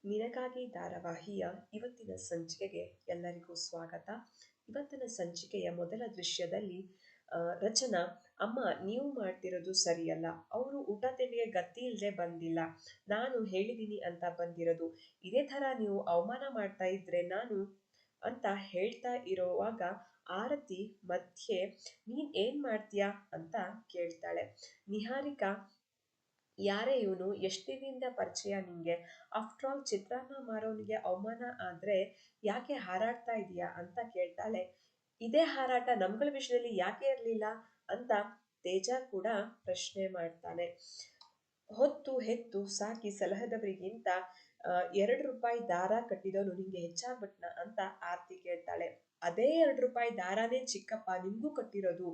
ನಿನಗಾಗಿ ಧಾರಾವಾಹಿಯ ಇವತ್ತಿನ ಸಂಚಿಕೆಗೆ ಎಲ್ಲರಿಗೂ ಸ್ವಾಗತ. ಇವತ್ತಿನ ಸಂಚಿಕೆಯ ಮೊದಲ ದೃಶ್ಯದಲ್ಲಿ ರಚನಾ, ಅಮ್ಮ ನೀವು ಮಾಡ್ತಿರೋದು ಸರಿಯಲ್ಲ, ಅವರು ಊಟ ತಿಂಡಿಗೆ ಗತಿ ಇಲ್ಲದೆ ಬಂದಿಲ್ಲ, ನಾನು ಹೇಳಿದ್ದೀನಿ ಅಂತ ಬಂದಿರೋದು, ಇದೇ ಥರ ನೀವು ಅವಮಾನ ಮಾಡ್ತಾ ಇದ್ರೆ ನಾನು ಅಂತ ಹೇಳ್ತಾ ಇರೋವಾಗ ಆರತಿ ಮಧ್ಯೆ ನೀನ್ ಏನ್ ಮಾಡ್ತೀಯಾ ಅಂತ ಕೇಳ್ತಾಳೆ. ನಿಹಾರಿಕಾ, ಯಾರೇ ಇವನು, ಎಷ್ಟು ದಿನದಿಂದ ಪರಿಚಯ ನಿಂಗೆ, ಆಫ್ಟರ್ ಆಲ್ ಚಿತ್ರಾನ್ನ ಮಾರೋನಿಗೆ ಅವಮಾನ ಆದ್ರೆ ಯಾಕೆ ಹಾರಾಡ್ತಾ ಇದೀಯಾ ಅಂತ ಕೇಳ್ತಾಳೆ. ಇದೇ ಹಾರಾಟ ನಮ್ಗಳ ವಿಷಯದಲ್ಲಿ ಯಾಕೆ ಇರ್ಲಿಲ್ಲ ಅಂತ ತೇಜ ಕೂಡ ಪ್ರಶ್ನೆ ಮಾಡ್ತಾನೆ. ಹೊತ್ತು ಹೆತ್ತು ಸಾಕಿ ಸಲಹದವರಿಗಿಂತ 2 ರೂಪಾಯಿ ದಾರ ಕಟ್ಟಿದವನು ನಿಂಗೆ ಹೆಚ್ಚಾಗ್ಬಿಟ್ನ ಅಂತ ಆರ್ತಿ ಕೇಳ್ತಾಳೆ. ಅದೇ 2 ರೂಪಾಯಿ ದಾರಾನೇ ಚಿಕ್ಕಪ್ಪ ನಿಮ್ಗೂ ಕಟ್ಟಿರೋದು.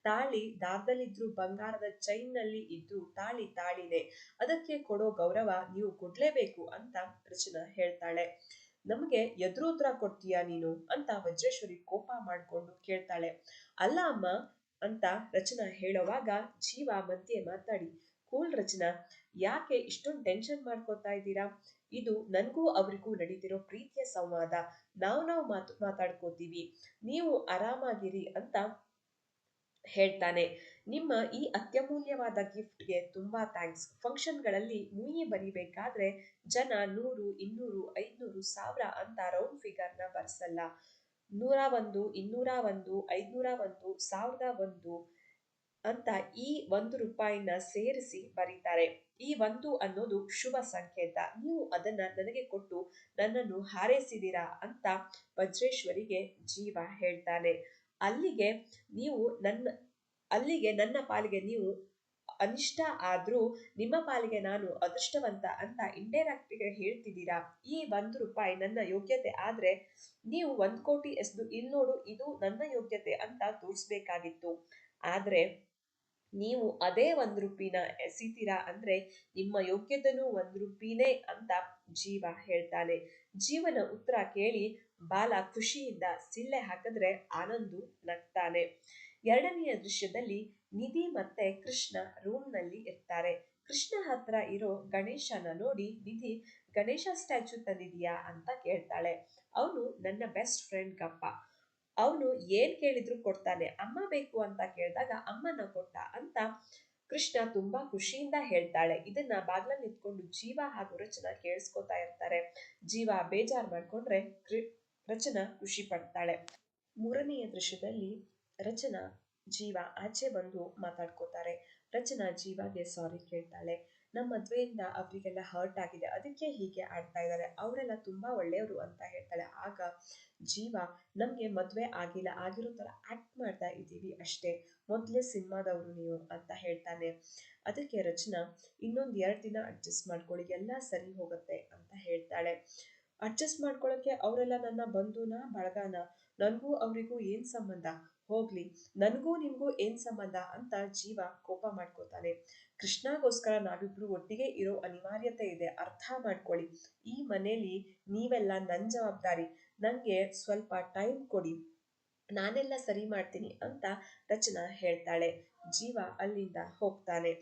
ತಾಳಿ ದಾರದಲ್ಲಿದ್ರು ಬಂಗಾರದ ಚೈನ್ ನಲ್ಲಿ ಇದ್ದು ತಾಳಿ ತಾಳಿನೇ, ಅದಕ್ಕೆ ಕೊಡೋ ಗೌರವ ನೀವು ಕೊಡ್ಲೇಬೇಕು ಅಂತ ರಚನಾ ಹೇಳ್ತಾಳೆ. ನಮಗೆ ಎದುರು ಉತ್ತರ ಕೊಡ್ತೀಯಾ ನೀನು ಅಂತ ವಜ್ರೇಶ್ವರಿ ಕೋಪ ಮಾಡ್ಕೊಂಡು ಕೇಳ್ತಾಳೆ. ಅಲ್ಲ ಅಮ್ಮ ಅಂತ ರಚನಾ ಹೇಳೋವಾಗ ಜೀವ ಮಧ್ಯೆ ಮಾತಾಡಿ, ಕೂಲ್ ರಚನಾ, ಯಾಕೆ ಇಷ್ಟೊಂದು ಟೆನ್ಷನ್ ಮಾಡ್ಕೋತಾ ಇದ್ದೀರಾ, ಇದು ನನ್ಗೂ ಅವ್ರಿಗೂ ನಡೀತಿರೋ ಪ್ರೀತಿಯ ಸಂವಾದ, ನಾವು ಮಾತಾಡ್ಕೋತೀವಿ, ನೀವು ಆರಾಮಾಗಿರಿ ಅಂತ ಹೇಳ್ತಾನೆ. ನಿಮ್ಮ ಈ ಅತ್ಯಮೂಲ್ಯವಾದ ಗಿಫ್ಟ್ಗೆ ತುಂಬಾ ಥ್ಯಾಂಕ್ಸ್. ಫಂಕ್ಷನ್ಗಳಲ್ಲಿ ಮುಯಿ ಬರಿಬೇಕಾದ್ರೆ ಜನ 100, 200, 500, 1000 ಅಂತ ರೌಂಡ್ ಫಿಗರ್ನ ಬರ್ಸಲ್ಲ. 101, 201, 501, 1001 ಅಂತ ಈ 1 ರೂಪಾಯಿನ ಸೇರಿಸಿ ಬರೀತಾರೆ. ಈ 1 ಅನ್ನೋದು ಶುಭ ಸಂಕೇತ. ನೀವು ಅದನ್ನ ನನಗೆ ಕೊಟ್ಟು ನನ್ನನ್ನು ಹಾರೈಸಿದೀರಾ ಅಂತ ವಜ್ರೇಶ್ವರಿಗೆ ಜೀವ ಹೇಳ್ತಾನೆ. ಅಲ್ಲಿಗೆ ನನ್ನ ಪಾಲಿಗೆ ನೀವು ಅನಿಷ್ಟ ಆದ್ರೂ ನಿಮ್ಮ ಪಾಲಿಗೆ ನಾನು ಅದೃಷ್ಟವಂತ ಅಂತ ಇಂಡೈರೆಕ್ಟ್ ಗೆ ಹೇಳ್ತಿದ್ದೀರಾ. ಈ 1 ರೂಪಾಯಿ ನನ್ನ ಯೋಗ್ಯತೆ ಆದ್ರೆ ನೀವು 1 ಕೋಟಿ ಎಸ್ದು ಇಲ್ಲಿ ನೋಡು ಇದು ನನ್ನ ಯೋಗ್ಯತೆ ಅಂತ ತೋರಿಸ್ಬೇಕಾಗಿತ್ತು. ಆದ್ರೆ ನೀವು ಅದೇ 1 ರೂಪಾಯಿನ ಎಸಿತೀರಾ ಅಂದ್ರೆ ನಿಮ್ಮ ಯೋಗ್ಯತೆನೂ 1 ರೂಪಾಯಿನೇ ಅಂತ ಜೀವ ಹೇಳ್ತಾನೆ. ಜೀವನ ಉತ್ತರ ಕೇಳಿ ಬಾಲ ಖುಷಿಯಿಂದ ಸಿಳ್ಳೆ ಹಾಕಿದ್ರೆ ಆನಂದು ನಗ್ತಾನೆ. ಎರಡನೆಯ ದೃಶ್ಯದಲ್ಲಿ ನಿಧಿ ಮತ್ತೆ ಕೃಷ್ಣ ರೂಮ್ ನಲ್ಲಿ ಇರ್ತಾರೆ. ಕೃಷ್ಣ ಹತ್ರ ಇರೋ ಗಣೇಶನ ನೋಡಿ ನಿಧಿ, ಗಣೇಶ ಸ್ಟ್ಯಾಚ್ಯೂ ತಂದಿದೀಯಾ ಅಂತ ಕೇಳ್ತಾಳೆ. ಅವನು ನನ್ನ ಬೆಸ್ಟ್ ಫ್ರೆಂಡ್ ಗಪ್ಪ, ಅವನು ಏನ್ ಕೇಳಿದ್ರು ಕೊಡ್ತಾನೆ, ಅಮ್ಮ ಬೇಕು ಅಂತ ಕೇಳಿದಾಗ ಅಮ್ಮನ ಕೊಟ್ಟ ಅಂತ ಕೃಷ್ಣ ತುಂಬಾ ಖುಷಿಯಿಂದ ಹೇಳ್ತಾಳೆ. ಇದನ್ನ ಬಾಗ್ಲಲ್ಲಿ ನಿಂತ್ಕೊಂಡು ಜೀವ ಹಾಗೂ ರಚನಾ ಕೇಳಿಸ್ಕೊತಾ ಇರ್ತಾರೆ. ಜೀವ ಬೇಜಾರ್ ಮಾಡ್ಕೊಂಡ್ರೆ ರಚನಾ ಖುಷಿ ಪಡ್ತಾಳೆ. ಮೂರನೆಯ ದೃಶ್ಯದಲ್ಲಿ ರಚನಾ ಜೀವ ಆಚೆ ಬಂದು ಮಾತಾಡ್ಕೋತಾರೆ. ರಚನಾ ಜೀವಾಗೆ ಸಾರಿ ಕೇಳ್ತಾಳೆ. ನಮ್ಮ ಮದ್ವೆಯಿಂದ ಅವರಿಗೆಲ್ಲ ಹರ್ಟ್ ಆಗಿದೆ, ಅದಕ್ಕೆ ಹೀಗೆ ಆಡ್ತಾ ಇದ್ದಾರೆ, ಅವರೆಲ್ಲ ತುಂಬಾ ಒಳ್ಳೆಯವರು ಅಂತ ಹೇಳ್ತಾಳೆ. ಆಗ ಜೀವ, ನಮ್ಗೆ ಮದ್ವೆ ಆಗಿಲ್ಲ, ಆಗಿರೋ ತರ ಆಕ್ಟ್ ಮಾಡ್ತಾ ಇದ್ದೀವಿ ಅಷ್ಟೇ, ಮೊದ್ಲೇ ಸಿನಿಮಾದವರು ನೀವು ಅಂತ ಹೇಳ್ತಾನೆ. ಅದಕ್ಕೆ ರಚನಾ, ಇನ್ನೊಂದ್ 2 ದಿನ ಅಡ್ಜಸ್ಟ್ ಮಾಡ್ಕೊಳ್ಳಿ, ಎಲ್ಲ ಸರಿ ಹೋಗುತ್ತೆ ಅಂತ ಹೇಳ್ತಾಳೆ. ಅಡ್ಜಸ್ಟ್ ಮಾಡ್ಕೊಳಕ್ಕೆ ಅವರೆಲ್ಲ ನನ್ನ ಬಂಧುನ ಬಳಗನ, ನನ್ಗೂ ಅವರಿಗೂ ಏನ್ ಸಂಬಂಧ, ಹೋಗ್ಲಿ ನನ್ಗೂ ನಿಮ್ಗೂ ಏನ್ ಸಂಬಂಧ ಅಂತ ಜೀವ ಕೋಪ ಮಾಡ್ಕೋತಾನೆ. ಕೃಷ್ಣಗೋಸ್ಕರ ನಾವಿಬ್ರು ಒಟ್ಟಿಗೆ ಇರೋ ಅನಿವಾರ್ಯತೆ ಇದೆ, ಅರ್ಥ ಮಾಡ್ಕೊಳ್ಳಿ, ಈ ಮನೇಲಿ ನೀವೆಲ್ಲ ನನ್ ಜವಾಬ್ದಾರಿ, ನಂಗೆ ಸ್ವಲ್ಪ ಟೈಮ್ ಕೊಡಿ, ನಾನೆಲ್ಲ ಸರಿ ಮಾಡ್ತೀನಿ ಅಂತ ರಚನಾ ಹೇಳ್ತಾಳೆ. ಜೀವ ಅಲ್ಲಿಂದ ಹೋಗ್ತಾನೆ.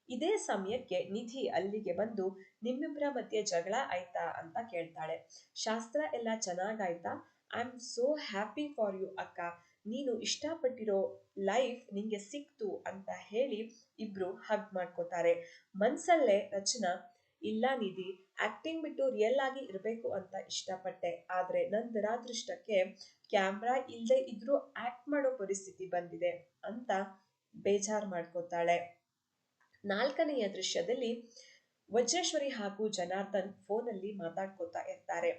ಇದೇ ಸಮಯಕ್ಕೆ ನಿಧಿ ಅಲ್ಲಿಗೆ ಬಂದು ನಿಮ್ಮಿಬ್ಬರ ಮಧ್ಯೆ ಜಗಳ ಆಯ್ತಾ ಅಂತ ಕೇಳ್ತಾಳೆ. ಶಾಸ್ತ್ರ ಎಲ್ಲ ಚೆನ್ನಾಗಾಯ್ತಾ, I am so happy for you ಅಕ್ಕ, ನೀನು ಇಷ್ಟಪಟ್ಟಿರೋ ಲೈಫ್ ನಿಂಗೆ ಸಿಕ್ತು ಅಂತ ಹೇಳಿ ಇಬ್ರು ಹಗ್ ಮಾಡ್ಕೋತಾರೆ. ಮನ್ಸಲ್ಲೇ ರಚನಾ, ಇಲ್ಲ ನಿಧಿ, ಆಕ್ಟಿಂಗ್ ಬಿಟ್ಟು ರಿಯಲ್ ಆಗಿ ಇರ್ಬೇಕು ಅಂತ ಇಷ್ಟಪಟ್ಟೆ, ಆದ್ರೆ ನನ್ ದುರಾದೃಷ್ಟಕ್ಕೆ ಕ್ಯಾಮ್ರಾ ಇಲ್ದೆ ಇದ್ರೂ ಆಕ್ಟ್ ಮಾಡೋ ಪರಿಸ್ಥಿತಿ ಬಂದಿದೆ ಅಂತ ಬೇಜಾರ್ ಮಾಡ್ಕೋತಾಳೆ. ನಾಲ್ಕನೆಯ ದೃಶ್ಯದಲ್ಲಿ ವಜ್ರೇಶ್ವರಿ ಹಾಗೂ ಜನಾರ್ದನ್ ಫೋನಲ್ಲಿ ಮಾತಾಡ್ಕೋತಾ ಇರ್ತಾರೆ.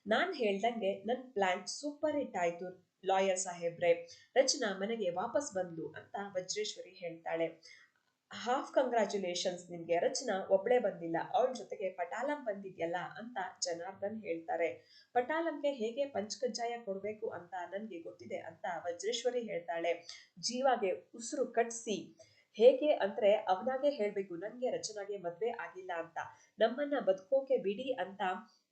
ನಾನ್ ಹೇಳ್ದಂಗೆ ನನ್ ಪ್ಲಾನ್ ಸೂಪರ್ ಹಿಟ್ ಆಯ್ತು ಲಾಯರ್ ಸಾಹೇಬ್ರೆ, ರಚನಾ ಮನೆಗೆ ವಾಪಸ್ ಬಂದ್ಲು ಅಂತ ವಜ್ರೇಶ್ವರಿ ಹೇಳ್ತಾಳೆ. ಹಾಫ್ ಕಂಗ್ರಾಚುಲೇಷನ್ಸ್ ನಿನ್ಗೆ, ರಚನಾ ಒಬ್ಳೆ ಬಂದಿಲ್ಲ, ಅವಳ ಜೊತೆಗೆ ಪಟಾಲಂ ಬಂದಿದ್ಯಲ್ಲ ಅಂತ ಜನಾರ್ದನ್ ಹೇಳ್ತಾರೆ. ಪಟಾಲಂಗೆ ಹೇಗೆ ಪಂಚಕಜ್ಜಾಯ ಕೊಡ್ಬೇಕು ಅಂತ ನನ್ಗೆ ಗೊತ್ತಿದೆ ಅಂತ ವಜ್ರೇಶ್ವರಿ ಹೇಳ್ತಾಳೆ. ಜೀವಾಗೆ ಉಸಿರು ಕಟ್ಸಿ, ಹೇಗೆ ಅಂದ್ರೆ ಅವನಾಗೆ ಹೇಳ್ಬೇಕು ನಂಗೆ ರಚನಾಗೆ ಮದ್ವೆ ಆಗಿಲ್ಲ ಅಂತ, ನಮ್ಮನ್ನ ಬದುಕೋಕೆ ಬಿಡಿ ಅಂತ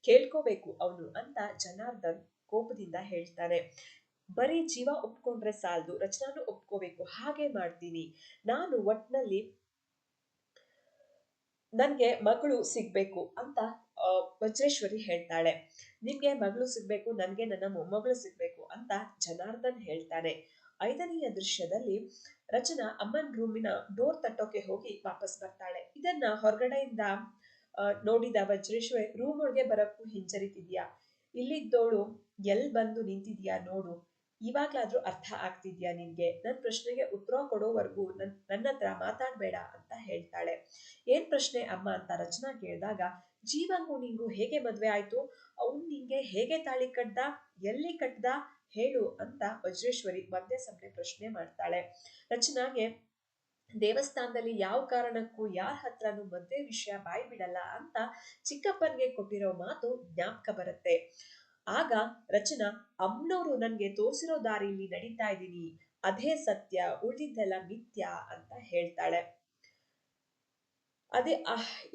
ಕೇಳ್ಕೋಬೇಕು ಅವನು ಅಂತ ಜನಾರ್ದನ್ ಕೋಪದಿಂದ ಹೇಳ್ತಾನೆ. ಬರೀ ಜೀವ ಒಪ್ಕೊಂಡ್ರೆ ಸಾಲದು, ರಚನಾನು ಒಪ್ಕೋಬೇಕು, ಹಾಗೆ ಮಾಡ್ತೀನಿ ನಾನು, ಒಟ್ನಲ್ಲಿ ನನ್ಗೆ ಮಗಳು ಸಿಗ್ಬೇಕು ಅಂತ ವಜ್ರೇಶ್ವರಿ ಹೇಳ್ತಾಳೆ. ನಿಮ್ಗೆ ಮಗಳು ಸಿಗ್ಬೇಕು, ನನ್ಗೆ ನನ್ನ ಮೊಮ್ಮಗಳು ಸಿಗ್ಬೇಕು ಅಂತ ಜನಾರ್ದನ್ ಹೇಳ್ತಾನೆ. 5ನೆಯ ದೃಶ್ಯದಲ್ಲಿ ರಚನಾ ಅಮ್ಮನ್ ರೂಮಿನ ಡೋರ್ ತಟ್ಟೋಕೆ ಹೋಗಿ ವಾಪಸ್ ಬರ್ತಾಳೆ. ಇದನ್ನ ಹೊರಗಡೆಯಿಂದ ನೋಡಿದ ವಜ್ರೇಶ್ವರಿ ರೂಮ್ ಒಳಗೆ ಬರಕ್ಕೂ ಹಿಂಜರಿತಿದ್ಯಾ, ಇಲ್ಲಿದ್ದೋಳು ಎಲ್ ಬಂದು ನಿಂತಿದ್ಯಾ ನೋಡು, ಇವಾಗ್ಲಾದ್ರೂ ಅರ್ಥ ಆಗ್ತಿದ್ಯಾ ನಿನ್ಗೆ, ನನ್ ಪ್ರಶ್ನೆಗೆ ಉತ್ತರ ಕೊಡೋವರೆಗೂ ನನ್ನ ಹತ್ರ ಮಾತಾಡ್ಬೇಡ ಅಂತ ಹೇಳ್ತಾಳೆ. ಏನ್ ಪ್ರಶ್ನೆ ಅಮ್ಮ ಅಂತ ರಚನಾ ಕೇಳಿದಾಗ, ಜೀವಂಗೂ ನಿಂಗೂ ಹೇಗೆ ಮದ್ವೆ ಆಯ್ತು, ಅವ್ನ್ ನಿಂಗೆ ಹೇಗೆ ತಾಳಿ ಕಟ್ದ, ಎಲ್ಲಿ ಕಟ್ದ ಹೇಳು ಅಂತ ವಜ್ರೇಶ್ವರಿ ಒಂದೇ ಸಮನೆ ಪ್ರಶ್ನೆ ಮಾಡ್ತಾಳೆ. ರಚನಾಗೆ ದೇವಸ್ಥಾನದಲ್ಲಿ ಯಾವ ಕಾರಣಕ್ಕೂ ಯಾರ ಹತ್ರನೂ ಮದ್ವೆ ವಿಷಯ ಬಾಯಿ ಬಿಡಲ್ಲ ಅಂತ ಚಿಕ್ಕಪ್ಪನ್ಗೆ ಕೊಟ್ಟಿರೋ ಮಾತು ಜ್ಞಾಪಕ ಬರುತ್ತೆ. ಆಗ ರಚನಾ, ಅಮ್ಮನವರು ನನ್ಗೆ ತೋರಿಸಿರೋ ದಾರಿಲಿ ನಡೀತಾ ಇದ್ದೀನಿ, ಅದೇ ಸತ್ಯ, ಉಳಿದಿದ್ದೆಲ್ಲ ಮಿಥ್ಯ ಅಂತ ಹೇಳ್ತಾಳೆ.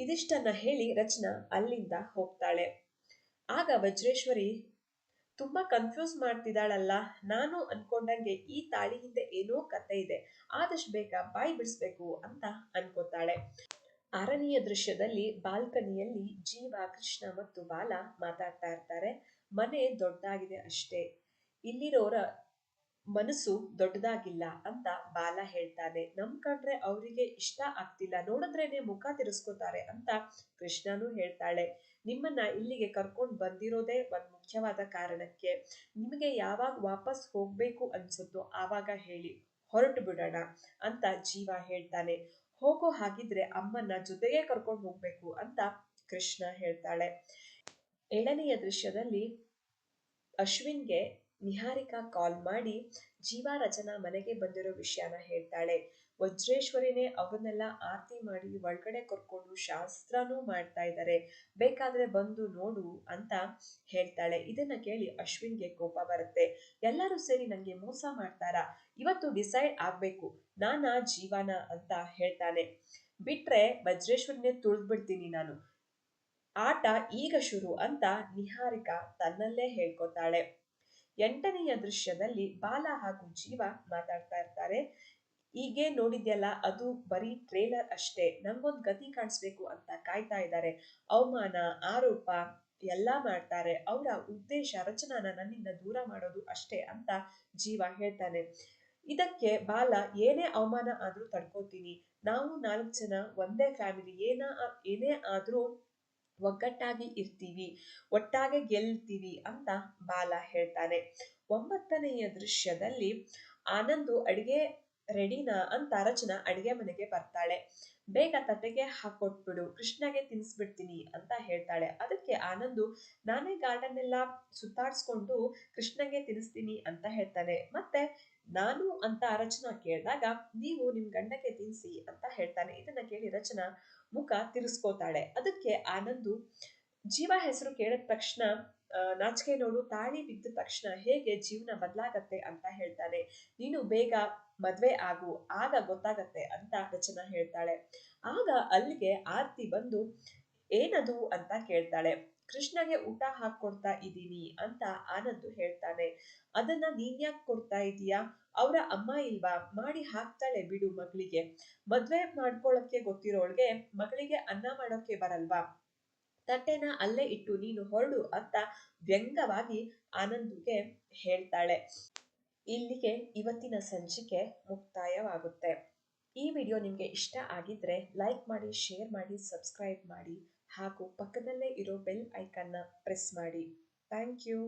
ಇದಿಷ್ಟನ್ನ ಹೇಳಿ ರಚನಾ ಅಲ್ಲಿಂದ ಹೋಗ್ತಾಳೆ. ಆಗ ವಜ್ರೇಶ್ವರಿ ತುಂಬಾ ಕನ್ಫ್ಯೂಸ್ ಮಾಡ್ತಿದ್ದಾಳಲ್ಲ, ನಾನು ಅನ್ಕೊಂಡಂಗೆ ಈ ತಾಳಿ ಹಿಂದೆ ಏನೋ ಕತೆ ಇದೆ, ಆದಷ್ಟು ಬೇಗ ಬಾಯಿ ಬಿಡಿಸ್ಬೇಕು ಅಂತ ಅನ್ಕೋತಾಳೆ. 6ನೆಯ ದೃಶ್ಯದಲ್ಲಿ ಬಾಲ್ಕನಿಯಲ್ಲಿ ಜೀವ, ಕೃಷ್ಣ ಮತ್ತು ಬಾಲ ಮಾತಾಡ್ತಾ ಇರ್ತಾರೆ. ಮನೆ ದೊಡ್ಡದಾಗಿದೆ ಅಷ್ಟೇ, ಇಲ್ಲಿರೋರ ಮನಸ್ಸು ದೊಡ್ಡದಾಗಿಲ್ಲ ಅಂತ ಬಾಲ ಹೇಳ್ತಾನೆ. ನಮ್ ಕಂಡ್ರೆ ಅವರಿಗೆ ಇಷ್ಟ ಆಗ್ತಿಲ್ಲ, ನೋಡಿದ್ರೇನೆ ಮುಖ ತಿರ್ಸ್ಕೋತಾರೆ ಅಂತ ಕೃಷ್ಣನೂ ಹೇಳ್ತಾಳೆ. ನಿಮ್ಮನ್ನ ಇಲ್ಲಿಗೆ ಕರ್ಕೊಂಡ್ ಬಂದಿರೋದೇ ಒಂದ್ ಮುಖ್ಯವಾದ ಕಾರಣಕ್ಕೆ, ನಿಮಗೆ ಯಾವಾಗ ವಾಪಸ್ ಹೋಗ್ಬೇಕು ಅನ್ಸುತ್ತೋ ಆವಾಗ ಹೇಳಿ, ಹೊರಟು ಬಿಡೋಣ ಅಂತ ಜೀವ ಹೇಳ್ತಾನೆ. ಹೋಗೋ ಹಾಗಿದ್ರೆ ಅಮ್ಮನ್ನ ಜೊತೆಗೆ ಕರ್ಕೊಂಡು ಹೋಗ್ಬೇಕು ಅಂತ ಕೃಷ್ಣ ಹೇಳ್ತಾಳೆ. 7ನೆಯ ದೃಶ್ಯದಲ್ಲಿ ಅಶ್ವಿನ್ಗೆ ನಿಹಾರಿಕಾ ಕಾಲ್ ಮಾಡಿ ಜೀವ ರಚನಾ ಮನೆಗೆ ಬಂದಿರೋ ವಿಷಯನ ಹೇಳ್ತಾಳೆ. ವಜ್ರೇಶ್ವರಿನೇ ಅವನ್ನೆಲ್ಲ ಆರತಿ ಮಾಡಿ ಒಳಗಡೆ ಕರ್ಕೊಂಡು ಶಾಸ್ತ್ರನೂ ಮಾಡ್ತಾ ಇದ್ದಾರೆ, ಬೇಕಾದ್ರೆ ಬಂದು ನೋಡು ಅಂತ ಹೇಳ್ತಾಳೆ. ಇದನ್ನ ಕೇಳಿ ಅಶ್ವಿನ್ಗೆ ಕೋಪ ಬರುತ್ತೆ. ಎಲ್ಲರೂ ಸೇರಿ ನಂಗೆ ಮೋಸ ಮಾಡ್ತಾರಾ, ಇವತ್ತು ಡಿಸೈಡ್ ಆಗ್ಬೇಕು, ನಾನಾ ಜೀವನ ಅಂತ ಹೇಳ್ತಾನೆ. ಬಿಟ್ರೆ ವಜ್ರೇಶ್ವರಿನೇ ತುಳಿದ್ಬಿಡ್ತೀನಿ ನಾನು, ಆಟ ಈಗ ಶುರು ಅಂತ ನಿಹಾರಿಕಾ ತನ್ನಲ್ಲೇ ಹೇಳ್ಕೊತಾಳೆ. 8ನೆಯ ದೃಶ್ಯದಲ್ಲಿ ಬಾಲ ಹಾಗೂ ಜೀವ ಮಾತಾಡ್ತಾ ಇರ್ತಾರೆ. ಈಗೇ ನೋಡಿದ್ಯಲ್ಲ, ಅದು ಬರೀ ಟ್ರೇಲರ್ ಅಷ್ಟೇ, ನಂಗೊಂದ್ ಗತಿ ಕಾಣಿಸ್ಬೇಕು ಅಂತ ಕಾಯ್ತಾ ಇದ್ದಾರೆ, ಅವಮಾನ ಆರೋಪ ಎಲ್ಲಾ ಮಾಡ್ತಾರೆ, ಅವರ ಉದ್ದೇಶ ರಚನಾನ ನನ್ನಿಂದ ದೂರ ಮಾಡೋದು ಅಷ್ಟೇ ಅಂತ ಜೀವ ಹೇಳ್ತಾನೆ. ಇದಕ್ಕೆ ಬಾಲ, ಏನೇ ಅವಮಾನ ಆದ್ರೂ ತಡ್ಕೋತೀನಿ, ನಾವು 4 ಜನ ಒಂದೇ ಫ್ಯಾಮಿಲಿ, ಏನೇ ಆದ್ರೂ ಒಗ್ಗಟ್ಟಾಗಿ ಇರ್ತೀವಿ, ಒಟ್ಟಾಗೆ ಗೆಲ್ತೀವಿ ಅಂತ ಬಾಲ ಹೇಳ್ತಾನೆ. 9ನೆಯ ದೃಶ್ಯದಲ್ಲಿ ಆನಂದು ಅಡಿಗೆ ರೆಡಿನಾ ಅಂತ ರಚನಾ ಅಡಿಗೆ ಮನೆಗೆ ಬರ್ತಾಳೆ. ಬೇಗ ತಟ್ಟೆಗೆ ಹಾಕೊಟ್ಬಿಡು, ಕೃಷ್ಣಗೆ ತಿನ್ಸ್ಬಿಡ್ತೀನಿ ಅಂತ ಹೇಳ್ತಾಳೆ. ಅದಕ್ಕೆ ಆನಂದು, ನಾನೇ ಗಾರ್ಡನ್ ಎಲ್ಲ ಸುತ್ತಾಡ್ಸ್ಕೊಂಡು ಕೃಷ್ಣಗೆ ತಿನ್ನಿಸ್ತೀನಿ ಅಂತ ಹೇಳ್ತಾನೆ. ಮತ್ತೆ ನಾನು ಅಂತ ರಚನಾ ಕೇಳಿದಾಗ, ನೀವು ನಿಮ್ ಗಂಡಕ್ಕೆ ತಿನ್ಸಿ ಅಂತ ಹೇಳ್ತಾನೆ. ಇದನ್ನ ಕೇಳಿ ರಚನಾ ಮುಖ ತಿರ್ಸ್ಕೋತಾಳೆ. ಅದಕ್ಕೆ ಆನಂದು, ಜೀವ ಹೆಸರು ಕೇಳಿದ ತಕ್ಷಣ ನಾಚಿಕೆ ನೋಡು, ತಾಳಿ ಬಿದ್ದ ತಕ್ಷಣ ಹೇಗೆ ಜೀವನ ಬದಲಾಗತ್ತೆ ಅಂತ ಹೇಳ್ತಾನೆ. ನೀನು ಬೇಗ ಮದ್ವೆ ಆಗು, ಆಗ ಗೊತ್ತಾಗತ್ತೆ ಅಂತ ರಚನಾ ಹೇಳ್ತಾಳೆ. ಆಗ ಅಲ್ಲಿಗೆ ಆರ್ತಿ ಬಂದು, ಏನದು ಅಂತ ಕೇಳ್ತಾಳೆ. ಕೃಷ್ಣಗೆ ಊಟ ಹಾಕೊಡ್ತಾ ಇದ್ದೀನಿ ಅಂತ ಆನಂದು ಹೇಳ್ತಾನೆ. ಅದನ್ನ ನೀನ್ಯಾಕ್ ಕೊಡ್ತಾ ಇದೀಯಾ, ಅವರ ಅಮ್ಮ ಇಲ್ವಾ, ಮಾಡಿ ಹಾಕ್ತಾಳೆ ಬಿಡು ಮಗಳಿಗೆ, ಮದ್ವೆ ಮಾಡ್ಕೊಳಕ್ಕೆ ಗೊತ್ತಿರೋಳ್ಗೆ ಮಗಳಿಗೆ ಅನ್ನ ಮಾಡೋಕೆ ಬರಲ್ವಾ, ತಟ್ಟೆನ ಅಲ್ಲೇ ಇಟ್ಟು ನೀನು ಹೊರಡು ಅಂತ ವ್ಯಂಗ್ಯವಾಗಿ ಆನಂದುಗೆ ಹೇಳ್ತಾಳೆ. ಇಲ್ಲಿಗೆ ಇವತ್ತಿನ ಸಂಚಿಕೆ ಮುಕ್ತಾಯವಾಗುತ್ತೆ. ಈ ವಿಡಿಯೋ ನಿಮಗೆ ಇಷ್ಟ ಆಗಿದ್ರೆ ಲೈಕ್ ಮಾಡಿ, ಶೇರ್ ಮಾಡಿ, ಸಬ್ಸ್ಕ್ರೈಬ್ ಮಾಡಿ ಹಾಗೂ ಪಕ್ಕದಲ್ಲೇ ಇರೋ ಬೆಲ್ ಐಕನ್ನ ಪ್ರೆಸ್ ಮಾಡಿ. Thank you.